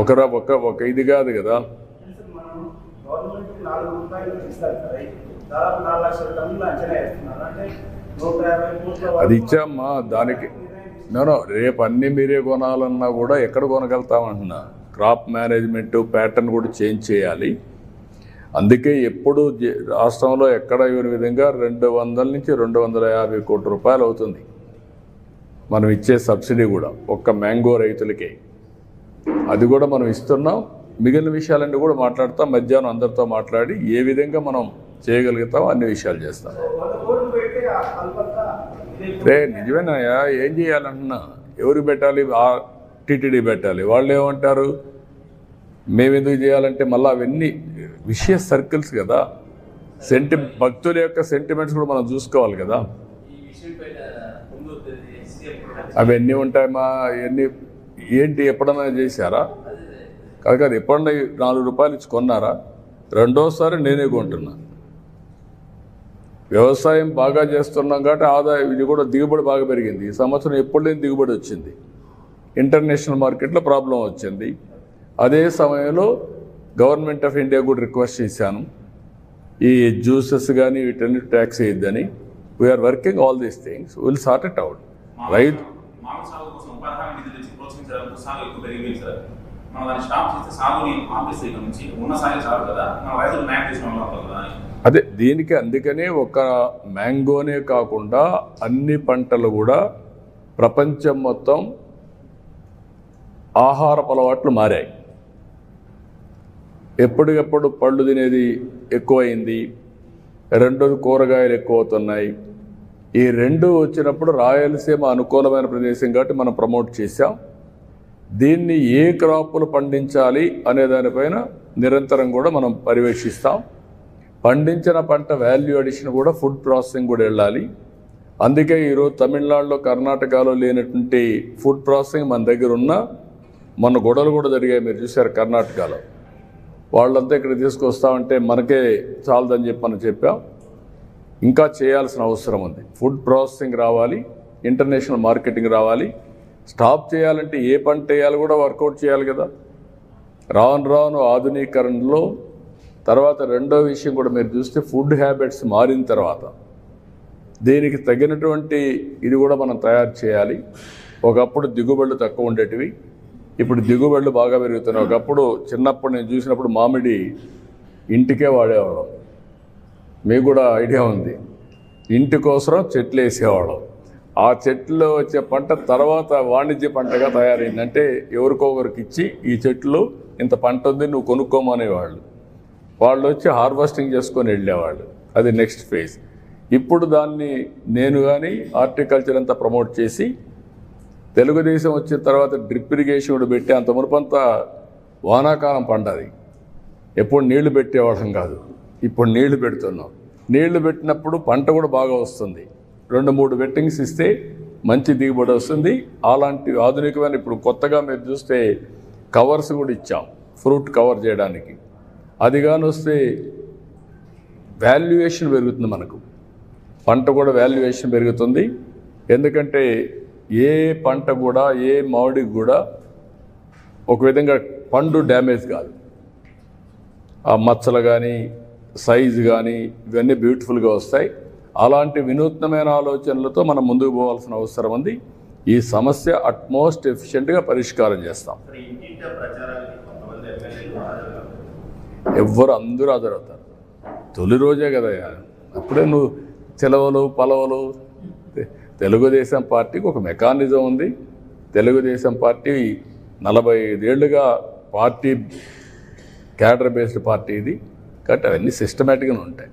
ఒక ఇది కాదు కదా. అది ఇచ్చామ్మా. దానికి నేను రేపు అన్నీ మీరే కొనాలన్నా కూడా ఎక్కడ కొనగలుగుతామంటున్నా. క్రాప్ మేనేజ్మెంట్ ప్యాటర్న్ కూడా చేంజ్ చేయాలి. అందుకే ఎప్పుడు రాష్ట్రంలో ఎక్కడ ఇవ్వని విధంగా 200 నుంచి 250 కోట్ల రూపాయలు అవుతుంది మనం ఇచ్చే సబ్సిడీ కూడా ఒక్క మ్యాంగో రైతులకే. అది కూడా మనం ఇస్తున్నాం. మిగిలిన విషయాలన్నీ కూడా మాట్లాడతాం. మధ్యాహ్నం అందరితో మాట్లాడి ఏ విధంగా మనం చేయగలుగుతాం అన్ని విషయాలు చేస్తాం. నిజమేనాయా? ఏం చేయాలంటున్నా? ఎవరికి పెట్టాలి? టీటీడీ పెట్టాలి. వాళ్ళు ఏమంటారు? మేమెందుకు చేయాలంటే మళ్ళీ అవన్నీ విషయ సర్కిల్స్ కదా. భక్తుల యొక్క సెంటిమెంట్స్ కూడా మనం చూసుకోవాలి కదా. అవన్నీ ఉంటాయమ్మా. అవన్నీ ఏంటి ఎప్పుడన్నా చేశారా? కాదు, ఎప్పుడన్నా 4 రూపాయలు ఇచ్చి కొన్నారా? రెండోసారి నేనే కొంటున్నా. వ్యవసాయం బాగా చేస్తున్నాం కాబట్టి ఆదాయం ఇది కూడా దిగుబడి బాగా పెరిగింది. ఈ సంవత్సరం ఎప్పుడు లేని దిగుబడి వచ్చింది. ఇంటర్నేషనల్ మార్కెట్లో ప్రాబ్లం వచ్చింది. అదే సమయంలో గవర్నమెంట్ ఆఫ్ ఇండియా కూడా రిక్వెస్ట్ చేశాను, ఈ జ్యూసెస్ కానీ వీటన్ని ట్యాక్స్ వేయద్దని. We're working all these things, will sort it out. Right అదే దీనికి అందుకనే ఒక మ్యాంగోనే కాకుండా అన్ని పంటలు కూడా ప్రపంచం మొత్తం ఆహారపు అలవాట్లు మారాయి. ఎప్పటికప్పుడు పళ్ళు తినేది ఎక్కువైంది. రెండోది కూరగాయలు ఎక్కువ అవుతున్నాయి. ఈ రెండు వచ్చినప్పుడు రాయలసీమ అనుకూలమైన ప్రదేశం కాబట్టి మనం ప్రమోట్ చేశాం. దీన్ని ఏ క్రాపులు పండించాలి అనే దానిపైన నిరంతరం కూడా మనం పర్యవేక్షిస్తాం. పండించిన పంట వాల్యూ అడిషన్ కూడా ఫుడ్ ప్రాసెసింగ్ కూడా వెళ్ళాలి. అందుకే ఈరోజు తమిళనాడులో కర్ణాటకలో లేనటువంటి ఫుడ్ ప్రాసెసింగ్ మన దగ్గర ఉన్న మన గొడవలు కూడా జరిగాయి. మీరు చూశారు కర్ణాటకలో. వాళ్ళంతా ఇక్కడ తీసుకొస్తామంటే మనకే చాలదని చెప్పి మనం చెప్పాం. ఇంకా చేయాల్సిన అవసరం ఉంది. ఫుడ్ ప్రాసెసింగ్ రావాలి, ఇంటర్నేషనల్ మార్కెటింగ్ రావాలి. స్టాప్ చేయాలంటే ఏ పంట వేయాలి కూడా వర్కౌట్ చేయాలి కదా. రాను రాను ఆధునీకరణలో తర్వాత రెండో విషయం కూడా మీరు చూస్తే ఫుడ్ హ్యాబిట్స్ మారిన తర్వాత దీనికి తగినటువంటి ఇది కూడా మనం తయారు చేయాలి. ఒకప్పుడు దిగుబడులు తక్కువ ఉండేటివి, ఇప్పుడు దిగుబడులు బాగా పెరుగుతున్నాయి. ఒకప్పుడు చిన్నప్పుడు నేను చూసినప్పుడు మామిడి ఇంటికే వాడేవాళ్ళం. మీకు కూడా ఐడియా ఉంది. ఇంటి కోసం చెట్లు వేసేవాళ్ళం. ఆ చెట్లు వచ్చే పంట తర్వాత వాణిజ్య పంటగా తయారైంది. అంటే ఎవరికొకరికి ఇచ్చి ఈ చెట్లు ఇంత పంట ఉంది నువ్వు కొనుక్కోమనేవాళ్ళు. వాళ్ళు వచ్చి హార్వెస్టింగ్ చేసుకొని వెళ్ళేవాళ్ళు. అది నెక్స్ట్ ఫేజ్. ఇప్పుడు దాన్ని నేను కానీ హార్టికల్చర్ అంతా ప్రమోట్ చేసి తెలుగుదేశం వచ్చిన తర్వాత డ్రిప్ ఇరిగేషన్ కూడా పెట్టి అంత మునుపంతా వానాకాలం పంటది. ఎప్పుడు నీళ్లు పెట్టేవాళ్ళం కాదు, ఇప్పుడు నీళ్లు పెడుతున్నాం. నీళ్లు పెట్టినప్పుడు పంట కూడా బాగా వస్తుంది. 2-3 వెట్టింగ్స్ ఇస్తే మంచి దిగుబడి వస్తుంది. అలాంటి ఆధునికమైన ఇప్పుడు కొత్తగా మీరు చూస్తే కవర్స్ కూడా ఇచ్చాం ఫ్రూట్ కవర్ చేయడానికి. అది కానీ వస్తే వాల్యుయేషన్ పెరుగుతుంది. మనకు పంట కూడా వాల్యుయేషన్ పెరుగుతుంది. ఎందుకంటే ఏ పంట కూడా ఏ మామిడికి కూడా ఒక విధంగా పండు డ్యామేజ్ కాదు. ఆ మచ్చలు కానీ సైజు కానీ ఇవన్నీ బ్యూటిఫుల్గా వస్తాయి. అలాంటి వినూత్నమైన ఆలోచనలతో మనం ముందుకు పోవాల్సిన అవసరం ఉంది. ఈ సమస్య అట్మోస్ట్ ఎఫిషియెంట్గా పరిష్కారం చేస్తాం. అందరూ హాజరవుతారు. తొలి రోజే కదా, అప్పుడే నువ్వు సెలవులు పలవలు. తెలుగుదేశం పార్టీకి ఒక మెకానిజం ఉంది. తెలుగుదేశం పార్టీ 45 ఏళ్ళుగా పార్టీ క్యాడర్ బేస్డ్ పార్టీ ఇది కాబట్టి అవన్నీ సిస్టమేటిక్గా ఉంటాయి.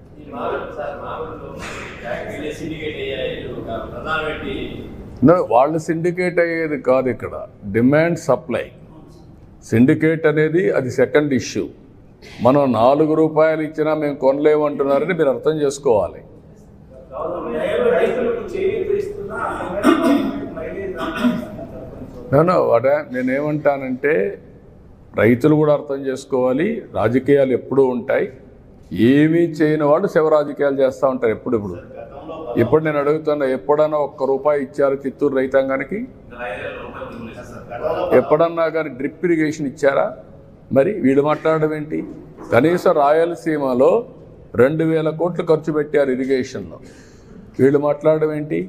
వాళ్ళు సిండికేట్ అయ్యేది కాదు. ఇక్కడ డిమాండ్ సప్లై సిండికేట్ అనేది అది సెకండ్ ఇష్యూ. మనం 4 రూపాయలు ఇచ్చినా మేము కొనలేమంటున్నారని మీరు అర్థం చేసుకోవాలి. నేనేమంటానంటే రైతులు కూడా అర్థం చేసుకోవాలి. రాజకీయాలు ఎప్పుడూ ఉంటాయి. ఏమీ చేయని వాళ్ళు శవ రాజకీయాలు చేస్తూ ఉంటారు ఎప్పుడెప్పుడు. ఇప్పుడు నేను అడుగుతున్నా, ఎప్పుడైనా 1 రూపాయి ఇచ్చారు చిత్తూరు రైతాంగానికి? ఎప్పుడన్నా కానీ డ్రిప్ ఇరిగేషన్ ఇచ్చారా? మరి వీళ్ళు మాట్లాడడం ఏంటి? కనీసం రాయలసీమలో 2000 కోట్లు ఖర్చు పెట్టారు ఇరిగేషన్లో. వీళ్ళు మాట్లాడడం ఏంటి?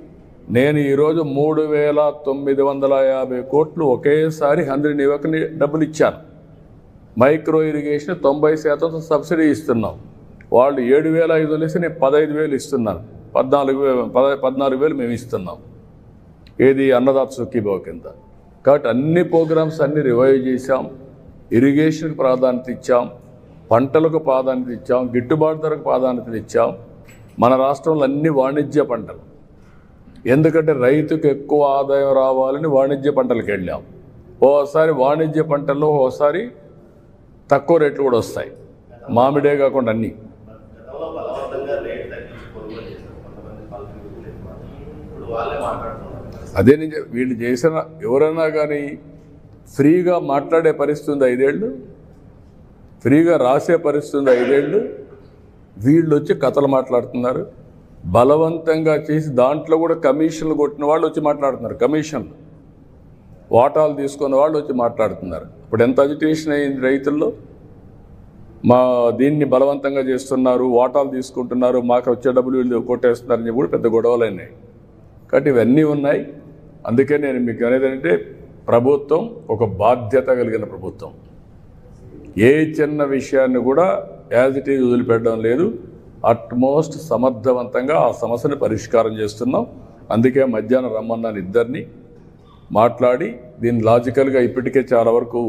నేను ఈరోజు 3950 కోట్లు ఒకేసారి 100 నివకని డబ్బులు ఇచ్చాను. మైక్రో ఇరిగేషన్ 90% సబ్సిడీ ఇస్తున్నాం. వాళ్ళు 7500 వేసి నేను 15000 ఇస్తున్నాను. 14,000 మేము ఇస్తున్నాం. ఏది అన్నదాత సుఖీభావ కింద. కాబట్టి అన్ని ప్రోగ్రామ్స్ అన్ని రివైవ్ చేశాం. ఇరిగేషన్కి ప్రాధాన్యత ఇచ్చాం, పంటలకు ప్రాధాన్యత ఇచ్చాం, గిట్టుబాటు ధరకు ప్రాధాన్యత ఇచ్చాం. మన రాష్ట్రంలో అన్ని వాణిజ్య పంటలు, ఎందుకంటే రైతుకు ఎక్కువ ఆదాయం రావాలని వాణిజ్య పంటలకు వెళ్ళాం. ఓసారి వాణిజ్య పంటల్లో ఓసారి తక్కువ రేట్లు కూడా వస్తాయి, మామిడే కాకుండా అన్నీ. అదే నేను వీళ్ళు చేసిన ఎవరైనా కానీ ఫ్రీగా మాట్లాడే పరిస్థితి ఉంది 5 ఏళ్ళు, ఫ్రీగా రాసే పరిస్థితి ఉంది 5 ఏళ్ళు. వీళ్ళు వచ్చి కథలు మాట్లాడుతున్నారు, బలవంతంగా చేసి దాంట్లో కూడా కమిషన్లు కొట్టిన వాళ్ళు వచ్చి మాట్లాడుతున్నారు. కమిషన్లు వాటాలు తీసుకున్న వాళ్ళు వచ్చి మాట్లాడుతున్నారు. ఇప్పుడు ఎంత అజిటేషన్ అయింది రైతుల్లో. దీన్ని బలవంతంగా చేస్తున్నారు, వాటాలు తీసుకుంటున్నారు, మాకు వచ్చే డబ్బులు వీళ్ళు కొట్టేస్తున్నారని చెప్పి కూడా పెద్ద గొడవలు అయినాయి. కాబట్టి ఇవన్నీ ఉన్నాయి. అందుకే నేను మీకు అనేది ఏంటంటే ప్రభుత్వం ఒక బాధ్యత కలిగిన ప్రభుత్వం. ఏ చిన్న విషయాన్ని కూడా యాజ్ ఇట్ ఈజ్ వదిలిపెట్టడం లేదు. అట్మోస్ట్ సమర్థవంతంగా ఆ సమస్యను పరిష్కారం చేస్తున్నాం. అందుకే మధ్యాహ్నం రమ్మన్నాను ఇద్దరిని మాట్లాడి దీన్ని లాజికల్గా ఇప్పటికే చాలా వరకు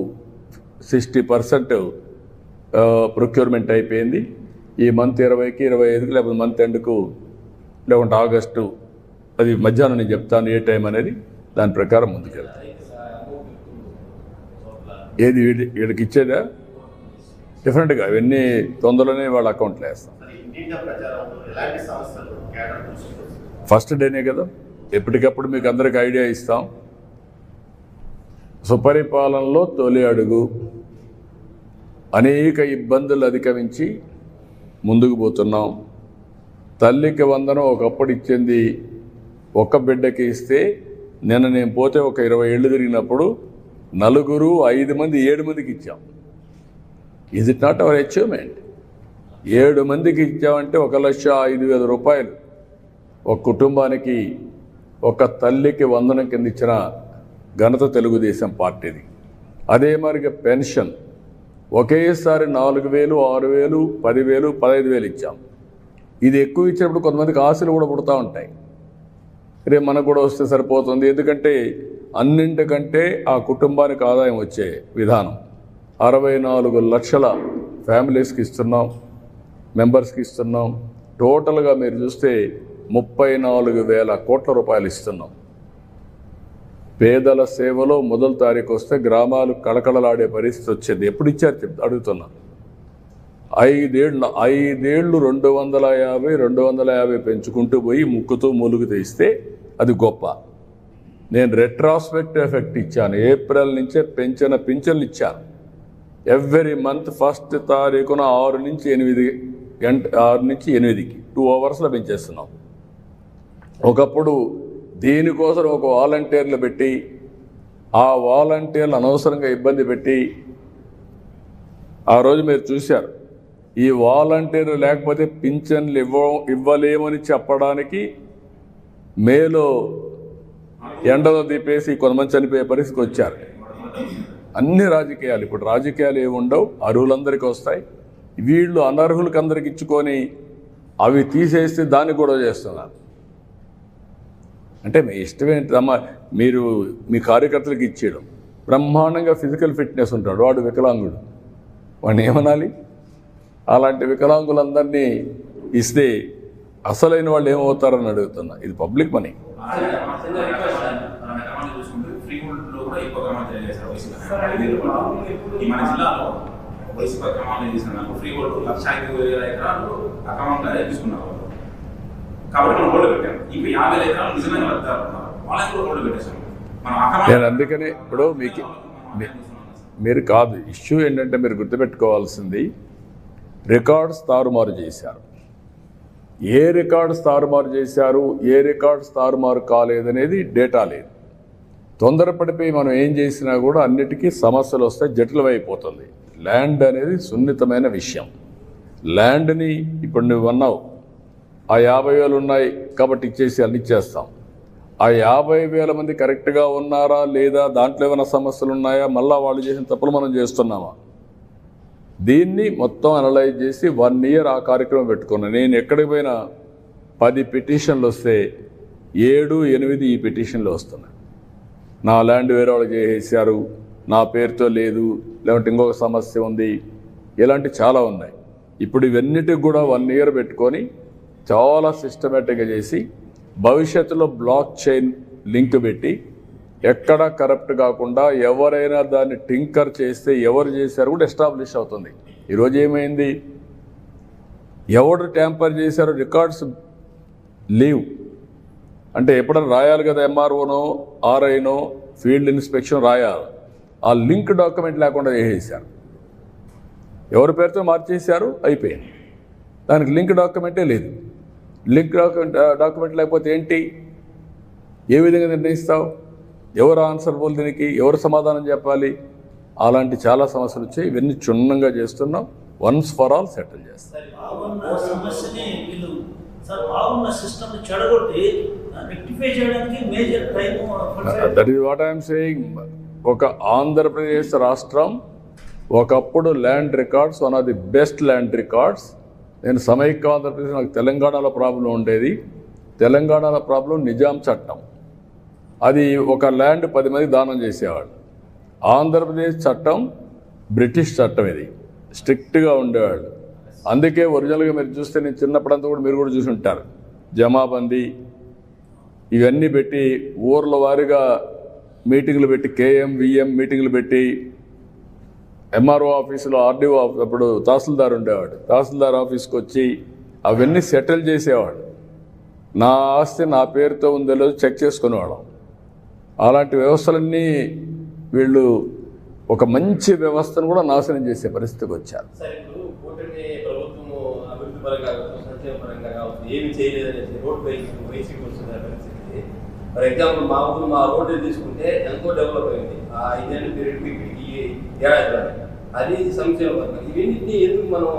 60% ప్రొక్యూర్మెంట్ అయిపోయింది. ఈ మంత్ 20కి 25కి లేకపోతే మంత్ ఎండ్కు లేకుంటే ఆగస్టు, అది మధ్యాహ్నం నేను చెప్తాను ఏ టైం అనేది, దాని ప్రకారం ముందుకెళ్తాను. ఏది వీడికి ఇచ్చేదా డిఫరెంట్గా ఇవన్నీ తొందరలోనే వాళ్ళ అకౌంట్లో వేస్తాం. ఫస్ట్ డేనే కదా, ఎప్పటికప్పుడు మీకు అందరికి ఐడియా ఇస్తాం. సుపరిపాలనలో తొలి అడుగు, అనేక ఇబ్బందులు అధిగమించి ముందుకు పోతున్నాం. తల్లికి వందనం ఒకప్పుడు ఇచ్చింది ఒక్క బిడ్డకి ఇస్తే, నిన్న నేను పోతే ఒక 20 ఏళ్ళు తిరిగినప్పుడు 4, 5 మంది 7 మందికి ఇచ్చాం. Is it not our achievement? 7 మందికి ఇచ్చామంటే 1,05,000 రూపాయలు ఒక కుటుంబానికి, ఒక తల్లికి వందనం కింద ఇచ్చిన ఘనత తెలుగుదేశం పార్టీది. అదే మరిగా పెన్షన్ ఒకేసారి 4,000, 6,000, 10,000, 15,000 ఇచ్చాం. ఇది ఎక్కువ ఇచ్చినప్పుడు కొంతమందికి ఆశలు కూడా పుడతా ఉంటాయి, రేపు మనకు కూడా వస్తే సరిపోతుంది. ఎందుకంటే అన్నింటికంటే ఆ కుటుంబానికి ఆదాయం వచ్చే విధానం 64 లక్షల ఫ్యామిలీస్కి ఇస్తున్నాం, మెంబర్స్కి ఇస్తున్నాం. టోటల్గా మీరు చూస్తే 34,000 కోట్ల రూపాయలు ఇస్తున్నాం. పేదల సేవలో మొదటి తారీఖు వస్తే గ్రామాలు కళకళలాడే పరిస్థితి వచ్చేది. ఎప్పుడు ఇచ్చారు అడుగుతున్నాను. 5 ఏళ్ళు 250 పెంచుకుంటూ పోయి ముక్కుతూ మూలుగుతూ ఇస్తే అది గొప్ప. నేను రెట్రాస్పెక్ట్ ఎఫెక్ట్ ఇచ్చాను. ఏప్రిల్ నుంచే పింఛన్లు ఇచ్చాను. ఎవ్రీ మంత్ ఫస్ట్ తారీఖున 6 నుంచి 8కి 2 అవర్స్లో పెంచేస్తున్నాం. ఒకప్పుడు దీనికోసం ఒక వాలంటీర్లు పెట్టి, ఆ వాలంటీర్లు అనవసరంగా ఇబ్బంది పెట్టి, ఆ రోజు మీరు చూశారు. ఈ వాలంటీర్లు లేకపోతే పింఛన్లు ఇవ్వలేమని చెప్పడానికి మేలో ఎండలో దీపేసి కొంతమంది చనిపోయే పరిస్థితికి వచ్చారు. అన్ని రాజకీయాలు, ఇప్పుడు రాజకీయాలు ఏమి ఉండవు, అర్హులందరికీ వస్తాయి. వీళ్ళు అనర్హులకి అందరికి ఇచ్చుకొని అవి తీసేస్తే దాన్ని గొడవ చేస్తున్నారు. అంటే మీ ఇష్టమేంటమ్మా, మీరు మీ కార్యకర్తలకు ఇచ్చేయడం. బ్రహ్మాండంగా ఫిజికల్ ఫిట్నెస్ ఉంటాడు, వాడు వికలాంగుడు, వాడిని ఏమనాలి? అలాంటి వికలాంగులందరినీ ఇస్తే అసలైన వాళ్ళు ఏమవుతారని అడుగుతున్నా. ఇది పబ్లిక్ మనీ. నేను అందుకనే ఇప్పుడు మీరు కాదు, ఇష్యూ ఏంటంటే మీరు గుర్తుపెట్టుకోవాల్సింది, రికార్డ్స్ తారుమారు చేశారు. ఏ రికార్డ్స్ తారుమారు చేశారు, ఏ రికార్డ్స్ తారుమారు కాలేదనేది డేటా లేదు. తొందరపడిపోయి మనం ఏం చేసినా కూడా అన్నిటికీ సమస్యలు వస్తాయి, జటిలమైపోతుంది. ల్యాండ్ అనేది సున్నితమైన విషయం. ల్యాండ్ని ఇప్పుడు నువ్వు అన్నావు, ఆ 50,000 ఉన్నాయి కాబట్టి ఇచ్చేసి అన్ని ఇచ్చేస్తాం. ఆ 50,000 మంది కరెక్ట్గా ఉన్నారా లేదా, దాంట్లో ఏమైనా సమస్యలు ఉన్నాయా, మళ్ళీ వాళ్ళు చేసిన తప్పులు మనం చేస్తున్నామా, దీన్ని మొత్తం అనలైజ్ చేసి 1 year ఆ కార్యక్రమం పెట్టుకున్నాను. నేను ఎక్కడికి పోయినా 10 పిటిషన్లు వస్తే 7, 8 ఈ పిటిషన్లు వస్తున్నాయి. నా ల్యాండ్ వేరే వాళ్ళు చేసేసారు, నా పేరుతో లేదు, లేదంటే ఇంకొక సమస్య ఉంది, ఇలాంటి చాలా ఉన్నాయి. ఇప్పుడు ఇవన్నిటికి కూడా 1 year పెట్టుకొని చాలా సిస్టమేటిక్గా చేసి భవిష్యత్తులో బ్లాక్ చైన్ లింక్ పెట్టి ఎక్కడ కరప్ట్ కాకుండా ఎవరైనా దాన్ని టింకర్ చేస్తే ఎవరు చేశారు కూడా ఎస్టాబ్లిష్ అవుతుంది. ఈరోజు ఏమైంది, ఎవరు ట్యాంపర్ చేశారో రికార్డ్స్ లీవ్ అంటే ఎప్పుడైనా రాయాలి కదా, ఎంఆర్ఓనో ఆర్ఐనో ఫీల్డ్ ఇన్స్పెక్షన్ రాయాలి. ఆ లింక్ డాక్యుమెంట్ లేకుండా చేసేసారు, ఎవరి పేరుతో మార్చేశారు, అయిపోయింది. దానికి లింక్ డాక్యుమెంటే లేదు. లింక్ డాక్యుమెంట్ లేకపోతే ఏంటి, ఏ విధంగా నిర్ణయిస్తావు, ఎవరు ఆన్సర్బుల్, దీనికి ఎవరు సమాధానం చెప్పాలి? అలాంటి చాలా సమస్యలు వచ్చాయి. ఇవన్నీ క్షుణ్ణంగా చేస్తున్నాం, వన్స్ ఫర్ ఆల్ సెటిల్ చేస్తాం. That is what I'm saying. ఒక ఆంధ్రప్రదేశ్ రాష్ట్రం ఒకప్పుడు land records one of the best land records. నేను సమైక్య ఆంధ్రప్రదేశ్, నాకు తెలంగాణలో ప్రాబ్లం ఉండేది. తెలంగాణలో ప్రాబ్లం నిజాం చట్టం, అది ఒక ల్యాండ్ 10 మంది దానం చేసేవాడు. ఆంధ్రప్రదేశ్ చట్టం బ్రిటిష్ చట్టం, ఇది స్ట్రిక్ట్గా ఉండేవాళ్ళు. అందుకే ఒరిజినల్గా మీరు చూస్తే, నేను చిన్నప్పుడంతా కూడా మీరు కూడా చూసి ఉంటారు, జమాబందీ ఇవన్నీ పెట్టి ఊర్ల వారీగా మీటింగ్లు పెట్టి, కేఎం విఎం మీటింగ్లు పెట్టి, ఎంఆర్ఓ ఆఫీసులో ఆర్డీఓ అప్పుడు తహసీల్దార్ ఉండేవాడు, తహసీల్దార్ ఆఫీస్కి వచ్చి అవన్నీ సెటిల్ చేసేవాడు. నా ఆస్తి నా పేరుతో ఉందో లేదో చెక్ చేసుకునేవాళ్ళం. అలాంటి వ్యవస్థలన్నీ వీళ్ళు ఒక మంచి వ్యవస్థను కూడా నాశనం చేసే పరిస్థితికి వచ్చారు. ఫర్ ఎగ్జాంపుల్ మా ఊరు, మా రోడ్డు తీసుకుంటే ఎంతో డెవలప్ అయింది ఆ 5 ఏళ్ళ పీరియడ్కి ఈ ఏడాది. అది సంక్షేమ పథకం. ఇవన్నీ ఎందుకు మనం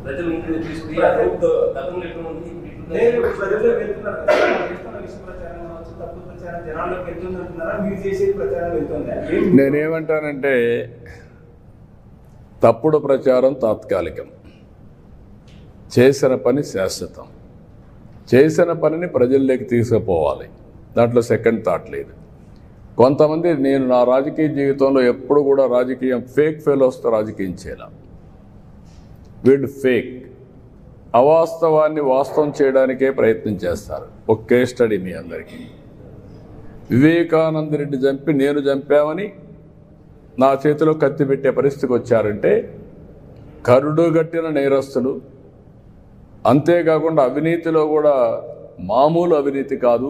ప్రజల నుండి తీసుకుని గతంలో ఎట్లా ఉంది, నేనేమంటానంటే, తప్పుడు ప్రచారం తాత్కాలికం, చేసిన పని శాశ్వతం. చేసిన పనిని ప్రజల్లోకి తీసుకుపోవాలి, దాంట్లో సెకండ్ థాట్ లేదు. కొంతమంది, నేను నా రాజకీయ జీవితంలో ఎప్పుడు కూడా రాజకీయం ఫేక్ ఫెలోస్తో రాజకీయం చేయాల. వీళ్ళు ఫేక్, అవాస్తవాన్ని వాస్తవం చేయడానికే ప్రయత్నం చేస్తారు. ఒక కేస్ స్టడీ మీ అందరికీ. వివేకానంద రెడ్డి చంపి నేను చంపామని నా చేతిలో కత్తి పెట్టే పరిస్థితికి వచ్చారంటే కరుడు గట్టిన నేరస్తులు. అంతేకాకుండా అవినీతిలో కూడా మామూలు అవినీతి కాదు,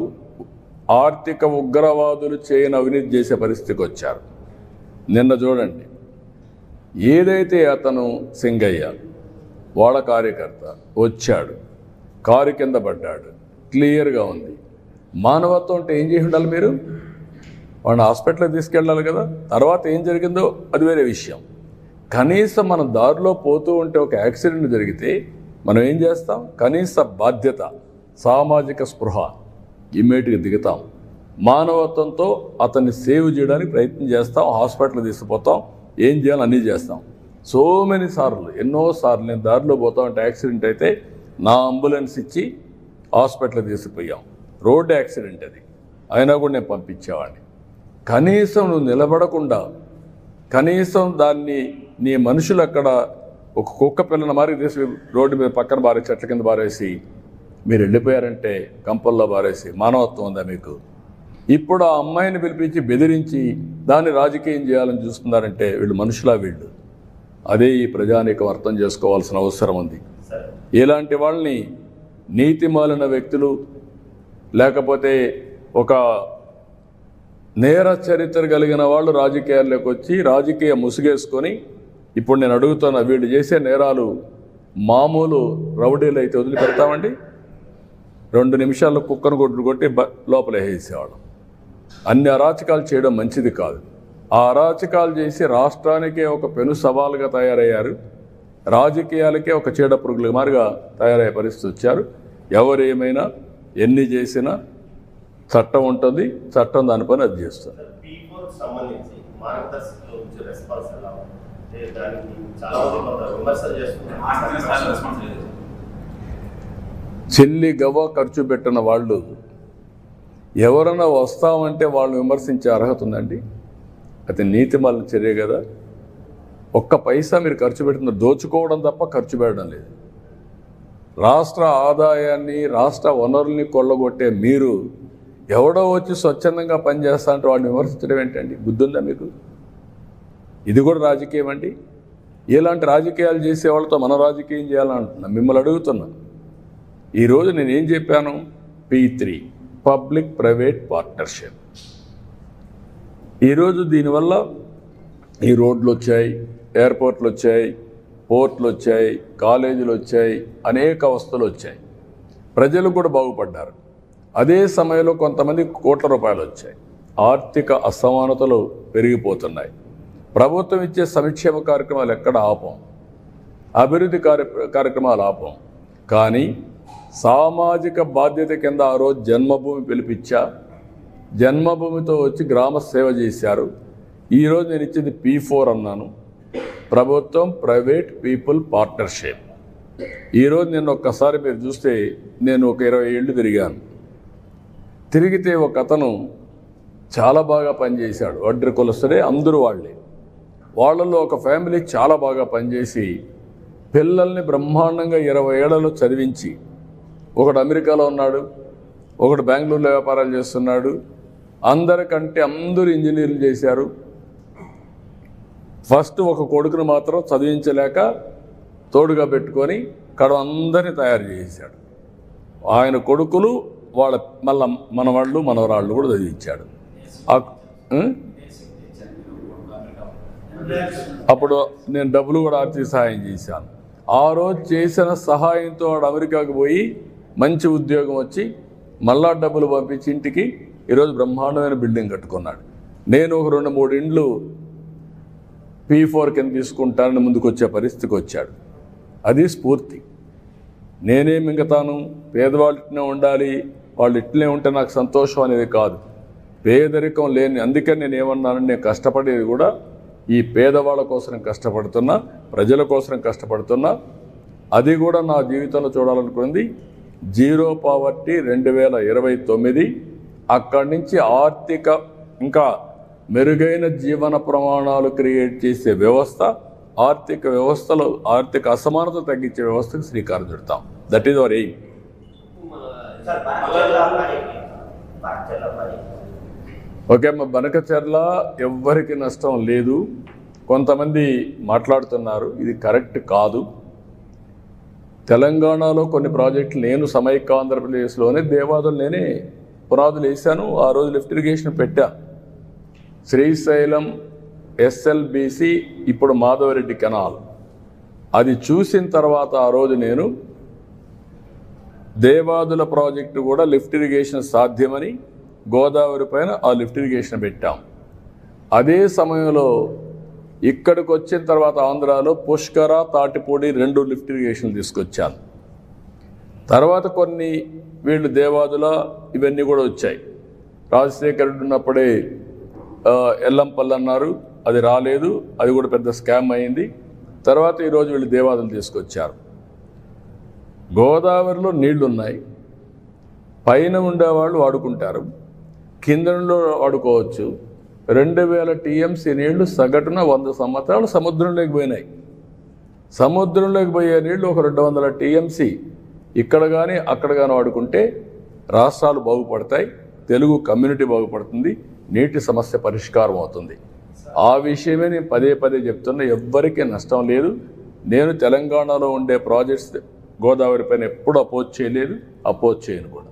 ఆర్థిక ఉగ్రవాదులు చేయని అవినీతి చేసే పరిస్థితికి వచ్చారు. నిన్న చూడండి, ఏదైతే అతను సింగయ్య వాళ్ళ కార్యకర్త వచ్చాడు, కారు కింద పడ్డాడు, క్లియర్గా ఉంది. మానవత్వం అంటే ఏం చేసి ఉండాలి మీరు? వాడిని హాస్పిటల్కి తీసుకెళ్ళాలి కదా. తర్వాత ఏం జరిగిందో అది వేరే విషయం. కనీసం మనం దారిలో పోతూ ఉంటే ఒక యాక్సిడెంట్ జరిగితే మనం ఏం చేస్తాం? కనీస బాధ్యత, సామాజిక స్పృహ, ఇమ్మీడియట్గా దిగుతాం. మానవత్వంతో అతన్ని సేవ్ చేయడానికి ప్రయత్నం చేస్తాం, హాస్పిటల్ తీసుకుపోతాం, ఏం చేయాలో అన్నీ చేస్తాం. సో మెనీ సార్లు, ఎన్నోసార్లు నేను దారిలో పోతా ఉంటే యాక్సిడెంట్ అయితే నా అంబులెన్స్ ఇచ్చి హాస్పిటల్ తీసుకుపోయాం. రోడ్ యాక్సిడెంట్ అది, అయినా కూడా నేను పంపించేవాడిని. కనీసం నువ్వు నిలబడకుండా, కనీసం దాన్ని నీ మనుషులు అక్కడ ఒక కుక్క పిల్లని మారి తీసి రోడ్డు మీద పక్కన బారేసి, చెట్ల కింద బారేసి మీరు వెళ్ళిపోయారంటే, కంపల్లో బారేసి మానవత్వం ఉందా మీకు? ఇప్పుడు ఆ అమ్మాయిని పిలిపించి బెదిరించి దాన్ని రాజకీయం చేయాలని చూస్తున్నారంటే వీళ్ళు మనుషులా? వీళ్ళు అదే ఈ ప్రజానీకం అర్థం చేసుకోవాల్సిన అవసరం ఉంది. ఇలాంటి వాళ్ళని నీతిమాలిన వ్యక్తులు, లేకపోతే ఒక నేర చరిత్ర కలిగిన వాళ్ళు రాజకీయాల్లోకి వచ్చి రాజకీయ ముసుగేసుకొని, ఇప్పుడు నేను అడుగుతున్నా, వీళ్ళు చేసే నేరాలు మామూలు రౌడీలు అయితే వదిలిపెడతామండి? 2 నిమిషాల్లో కుక్కను కొట్టి లోపల వేసేవాళ్ళం. అన్ని అరాచకాలు చేయడం మంచిది కాదు. ఆ అరాచకాలు చేసి రాష్ట్రానికే ఒక పెను సవాలుగా తయారయ్యారు. రాజకీయాలకే ఒక చీడ పురుగుల మారిగా తయారయ్యే పరిస్థితి వచ్చారు. ఎవరేమైనా ఎన్ని చేసినా చట్టం ఉంటుంది, చట్టం దాని పని అది చేస్తుంది. చెల్లి గవ్వ ఖర్చు పెట్టిన వాళ్ళు ఎవరైనా వస్తామంటే వాళ్ళు విమర్శించే అర్హత ఉందండి? అది నీతిమాలిన చర్య కదా. ఒక్క పైసా మీరు ఖర్చు పెట్టిన దోచుకోవడం తప్ప ఖర్చు పెట్టడం లేదు. రాష్ట్ర ఆదాయాన్ని, రాష్ట్ర వనరుల్ని కొల్లగొట్టే మీరు ఎవడో వచ్చి స్వచ్ఛందంగా పనిచేస్తా అంటే వాడిని విమర్శించడం ఏంటండి? బుద్ధి ఉందా మీకు? ఇది కూడా రాజకీయం అండి. ఇలాంటి రాజకీయాలు చేసే వాళ్ళతో మనం రాజకీయం చేయాలంటున్నా. మిమ్మల్ని అడుగుతున్నా, ఈరోజు నేను ఏం చెప్పాను? P3 public private partnership. ఈరోజు దీనివల్ల ఈ రోడ్లు వచ్చాయి, ఎయిర్పోర్ట్లు వచ్చాయి, పోర్ట్లు వచ్చాయి, కాలేజీలు వచ్చాయి, అనేక వస్తువులు వచ్చాయి. ప్రజలు కూడా బాగుపడ్డారు. అదే సమయంలో కొంతమంది కోట్ల రూపాయలు వచ్చాయి. ఆర్థిక అసమానతలు పెరిగిపోతున్నాయి. ప్రభుత్వం ఇచ్చే సంక్షేమ కార్యక్రమాలు ఎక్కడ ఆపం, అభివృద్ధి కార్యక్రమాలు ఆపం. కానీ సామాజిక బాధ్యత కింద ఆ రోజు జన్మభూమి పిలిపించా, జన్మభూమితో వచ్చి గ్రామ సేవ చేశారు. ఈరోజు నేను ఇచ్చింది P4 అన్నాను, ప్రభుత్వం ప్రైవేట్ పీపుల్ పార్ట్నర్షిప్. ఈరోజు నేను ఒక్కసారి మీరు చూస్తే నేను ఒక 20 ఏళ్ళు తిరిగాను. తిరిగితే ఒక అతను చాలా బాగా పనిచేశాడు. వడ్డీ కులస్తుడే, అందరూ వాళ్ళే. వాళ్ళల్లో ఒక ఫ్యామిలీ చాలా బాగా పనిచేసి పిల్లల్ని బ్రహ్మాండంగా 20 ఏళ్లలో చదివించి, ఒకడు అమెరికాలో ఉన్నాడు, ఒకడు బెంగళూరులో వ్యాపారాలు చేస్తున్నాడు. అందరికంటే అందరూ ఇంజనీర్లు చేశారు. ఫస్ట్ ఒక కొడుకును మాత్రం చదివించలేక తోడుగా పెట్టుకొని అందరినీ తయారు చేశాడు. ఆయన కొడుకులు వాళ్ళ మళ్ళా మనవాళ్ళు మనవరాళ్ళు కూడా చదివించాడు. అప్పుడు నేను డబ్బులు కూడా ఆర్థిక సహాయం చేశాను. ఆ రోజు చేసిన సహాయంతో వాడు అమెరికాకు పోయి మంచి ఉద్యోగం వచ్చి మళ్ళా డబ్బులు పంపించి ఇంటికి ఈరోజు బ్రహ్మాండమైన బిల్డింగ్ కట్టుకున్నాడు. నేను ఒక 2-3 ఇండ్లు P4 కింద తీసుకుంటానని ముందుకు వచ్చే పరిస్థితికి వచ్చాడు. అది స్ఫూర్తి. నేనే మింగతాను, పేదవాళ్ళు ఇట్లనే ఉండాలి, వాళ్ళు ఇట్లనే ఉంటే నాకు సంతోషం అనేది కాదు. పేదరికం లేని, అందుకని నేను ఏమన్నాను, నేను కష్టపడేది కూడా ఈ పేదవాళ్ళ కోసం కష్టపడుతున్నా, ప్రజల కోసం కష్టపడుతున్నా. అది కూడా నా జీవితంలో చూడాలనుకుంది. Zero poverty 2029. అక్కడి నుంచి ఆర్థిక ఇంకా మెరుగైన జీవన ప్రమాణాలు క్రియేట్ చేసే వ్యవస్థ, ఆర్థిక వ్యవస్థలో ఆర్థిక అసమానత తగ్గించే వ్యవస్థకు శ్రీకారం చుడతాం. That is our aim. Okay అమ్మ, బనకచెర్ల ఎవ్వరికి నష్టం లేదు. కొంతమంది మాట్లాడుతున్నారు, ఇది కరెక్ట్ కాదు. తెలంగాణలో కొన్ని ప్రాజెక్టులు నేను సమైక్య ఆంధ్రప్రదేశ్లోనే దేవాదులు నేనే పునాదులు వేశాను. ఆ రోజు లిఫ్ట్ ఇరిగేషన్ పెట్టా. శ్రీశైలం SLBC, ఇప్పుడు మాధవరెడ్డి కెనాల్. అది చూసిన తర్వాత ఆ రోజు నేను దేవాదుల ప్రాజెక్టు కూడా లిఫ్ట్ ఇరిగేషన్ సాధ్యమని గోదావరి పైన ఆ లిఫ్ట్ ఇరిగేషన్ పెట్టాం. అదే సమయంలో ఇక్కడికి వచ్చిన తర్వాత ఆంధ్రాలో పుష్కర, తాటిపూడి 2 లిఫ్ట్ ఇరిగేషన్లు తీసుకొచ్చాను. తర్వాత కొన్ని వీళ్ళు దేవాదుల ఇవన్నీ కూడా వచ్చాయి. రాజశేఖర రెడ్డి ఉన్నప్పుడే ఎల్లంపల్లి అన్నారు, అది రాలేదు, అది కూడా పెద్ద స్కామ్ అయింది. తర్వాత ఈరోజు వీళ్ళు దేవాదులు తీసుకొచ్చారు. గోదావరిలో నీళ్లున్నాయి, పైన ఉండేవాళ్ళు వాడుకుంటారు, కిందలో వాడుకోవచ్చు. 2000 TMC నీళ్లు సగటున 100 సంవత్సరాలు సముద్రంలోకి పోయినాయి. సముద్రంలోకి పోయే నీళ్లు ఒక 200 TMC ఇక్కడ కానీ అక్కడ కానీ వాడుకుంటే రాష్ట్రాలు బాగుపడతాయి, తెలుగు కమ్యూనిటీ బాగుపడుతుంది, నీటి సమస్య పరిష్కారం అవుతుంది. ఆ విషయమే నేను పదే పదే చెప్తున్నా. ఎవ్వరికీ నష్టం లేదు. నేను తెలంగాణలో ఉండే ప్రాజెక్ట్స్ గోదావరి పైన ఎప్పుడు అపోజ్ చేయలేదు, అపోజ్ చేయను కూడా.